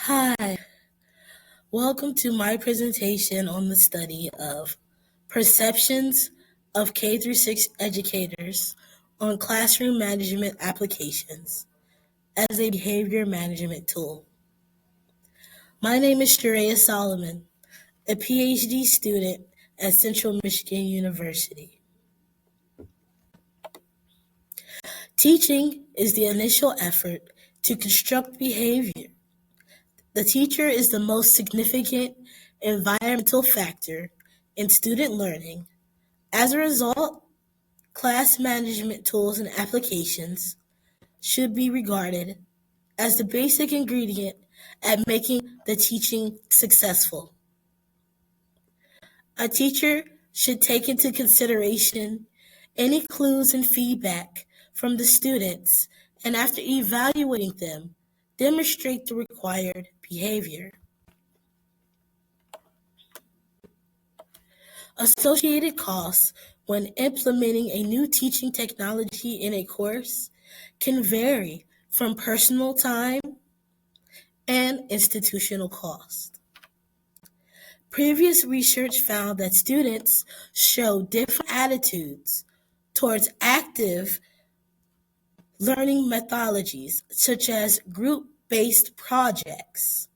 Hi, welcome to my presentation on the study of perceptions of K through 6 educators on classroom management applications as a behavior management tool. My name is Sharia Solomon, a PhD student at Central Michigan University. Teaching is the initial effort to construct behavior. The teacher is the most significant environmental factor in student learning. As a result, class management tools and applications should be regarded as the basic ingredient at making the teaching successful. A teacher should take into consideration any clues and feedback from the students, and after evaluating them, demonstrate the required behavior. Associated costs when implementing a new teaching technology in a course can vary from personal time and institutional cost. Previous research found that students show different attitudes towards active learning methodologies such as group-based projects.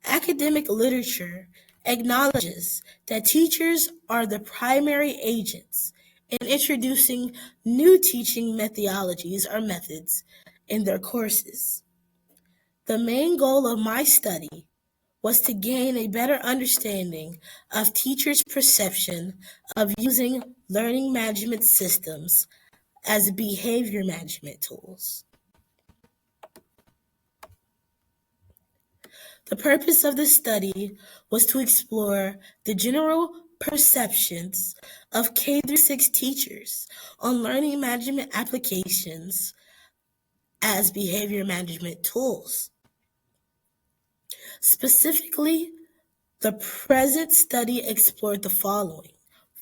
Academic literature acknowledges that teachers are the primary agents in introducing new teaching methodologies or methods in their courses. The main goal of my study was to gain a better understanding of teachers' perception of using learning management systems as behavior management tools. The purpose of the study was to explore the general perceptions of K through 6 teachers on learning management applications as behavior management tools. Specifically, the present study explored the following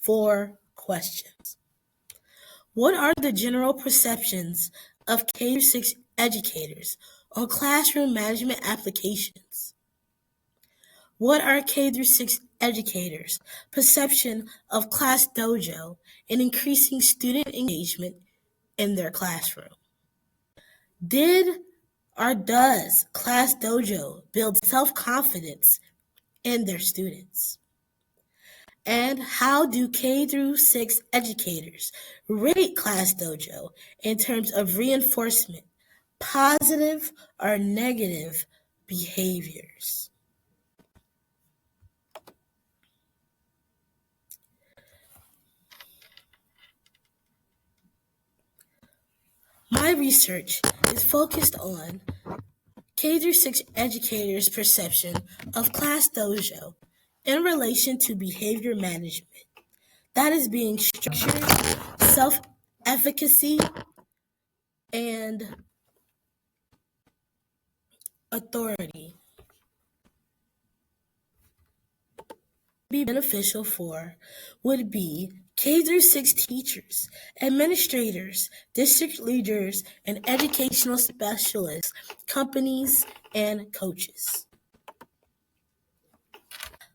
4 questions. What are the general perceptions of K through 6 educators on classroom management applications? What are K through 6 educators' perception of Class Dojo in increasing student engagement in their classroom? Did or does Class Dojo build self-confidence in their students? And how do K through 6 educators rate Class Dojo in terms of reinforcement, positive or negative behaviors? My research is focused on K through 6 educators' perception of Class Dojo in relation to behavior management, that is being structured, self-efficacy, and authority. Be beneficial for would be K through 6 teachers, administrators, district leaders, and educational specialists, companies, and coaches.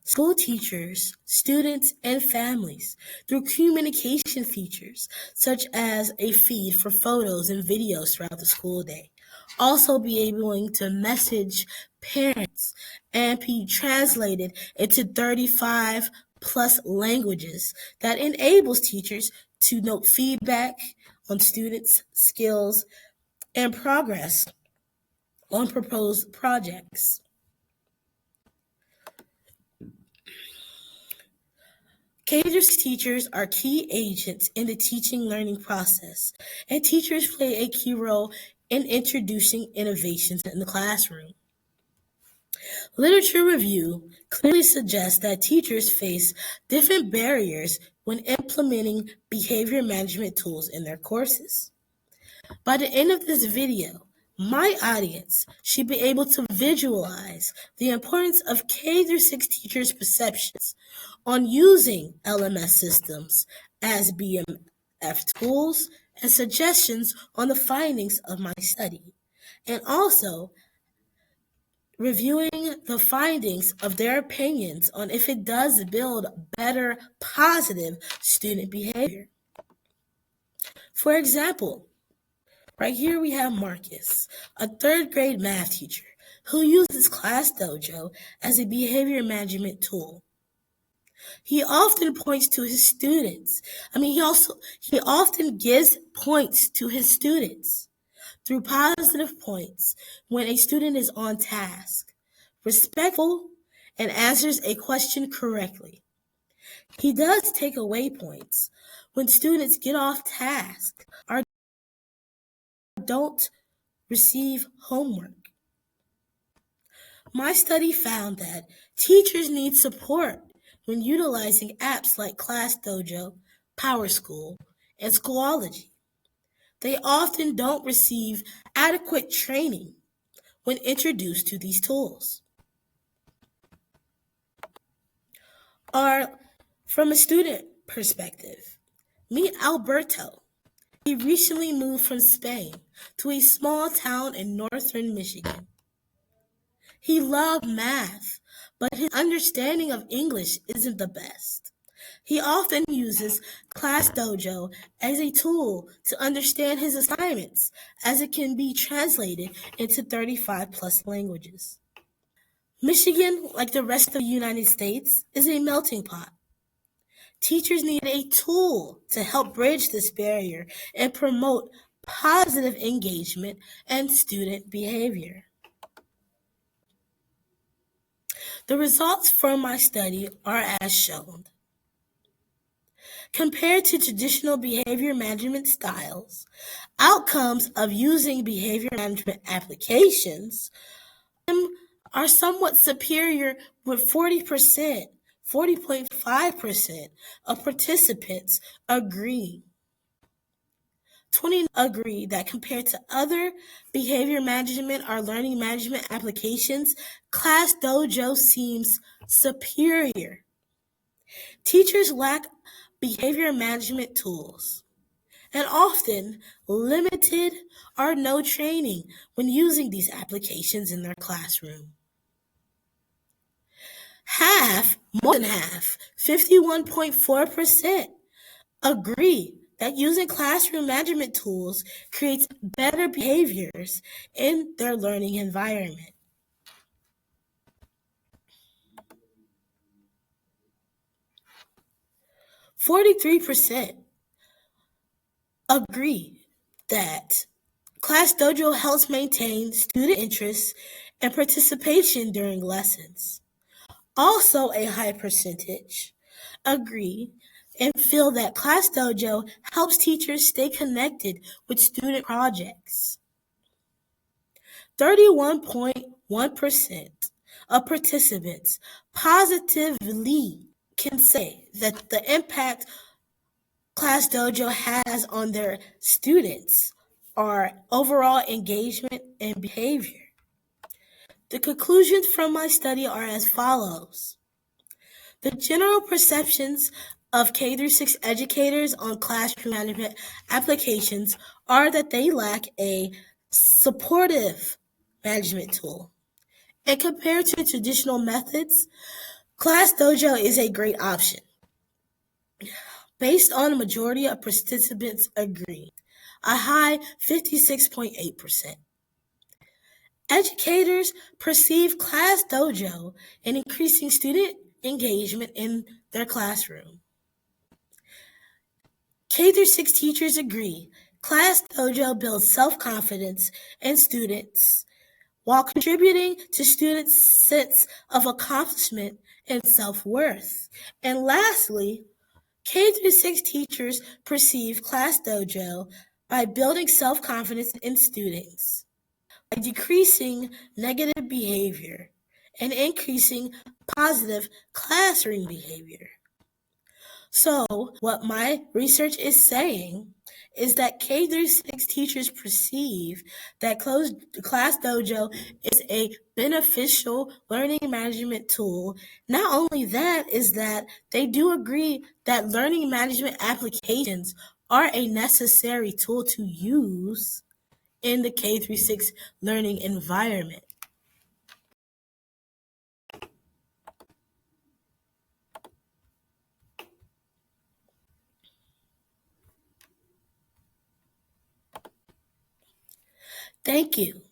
School teachers, students, and families through communication features such as a feed for photos and videos throughout the school day. Also be able to message parents and be translated into 35 plus languages that enables teachers to note feedback on students' skills and progress on proposed projects. K-6 teachers are key agents in the teaching learning process, and teachers play a key role in introducing innovations in the classroom. Literature review clearly suggests that teachers face different barriers when implementing behavior management tools in their courses. By the end of this video, my audience should be able to visualize the importance of K through 6 teachers' perceptions on using LMS systems as BMF tools and suggestions on the findings of my study, and also reviewing the findings of their opinions on if it does build better positive student behavior. For example, right here we have Marcus, a third grade math teacher who uses ClassDojo as a behavior management tool. He often points to his students. He often gives points to his students through positive points when a student is on task, respectful, and answers a question correctly. He does take away points when students get off task or don't receive homework. My study found that teachers need support when utilizing apps like ClassDojo, PowerSchool, and Schoology. They often don't receive adequate training when introduced to these tools. Or from a student perspective, meet Alberto. He recently moved from Spain to a small town in northern Michigan. He loved math, but his understanding of English isn't the best. He often uses ClassDojo as a tool to understand his assignments, as it can be translated into 35 plus languages. Michigan, like the rest of the United States, is a melting pot. Teachers need a tool to help bridge this barrier and promote positive engagement and student behavior. The results from my study are as shown. Compared to traditional behavior management styles, outcomes of using behavior management applications are somewhat superior, with 40.5% of participants agreeing. 20 agree that compared to other behavior management or learning management applications, ClassDojo seems superior. Teachers lack behavior management tools and often limited or no training when using these applications in their classroom. More than half, 51.4%, agree that using classroom management tools creates better behaviors in their learning environment. %43 agree that ClassDojo helps maintain student interest and participation during lessons. Also, a high percentage agree and feel that ClassDojo helps teachers stay connected with student projects. 31.1% of participants positively can say that the impact ClassDojo has on their students are overall engagement and behavior. The conclusions from my study are as follows. The general perceptions of K-6 educators on classroom management applications are that they lack a supportive management tool. And compared to traditional methods, ClassDojo is a great option. Based on a majority of participants agree, a high 56.8%. Educators perceive ClassDojo in increasing student engagement in their classroom. K-6 teachers agree ClassDojo builds self-confidence in students while contributing to students' sense of accomplishment and self-worth. And lastly, K-6 teachers perceive ClassDojo by building self-confidence in students, by decreasing negative behavior and increasing positive classroom behavior. So, what my research is saying is that K-6 teachers perceive that ClassDojo is a beneficial learning management tool. Not only that, is that they do agree that learning management applications are a necessary tool to use in the K-6 learning environment. Thank you.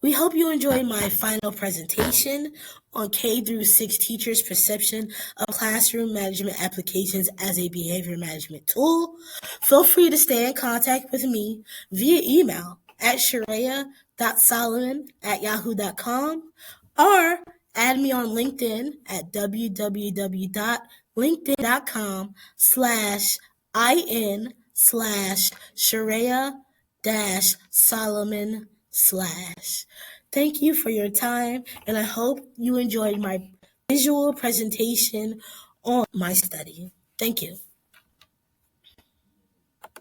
We hope you enjoyed my final presentation on K through 6 teachers' perception of classroom management applications as a behavior management tool. Feel free to stay in contact with me via email at sharia.solomon@yahoo.com or add me on LinkedIn at www.linkedin.com/in/Sharia-Solomon/. Thank you for your time, and I hope you enjoyed my visual presentation on my study. Thank you.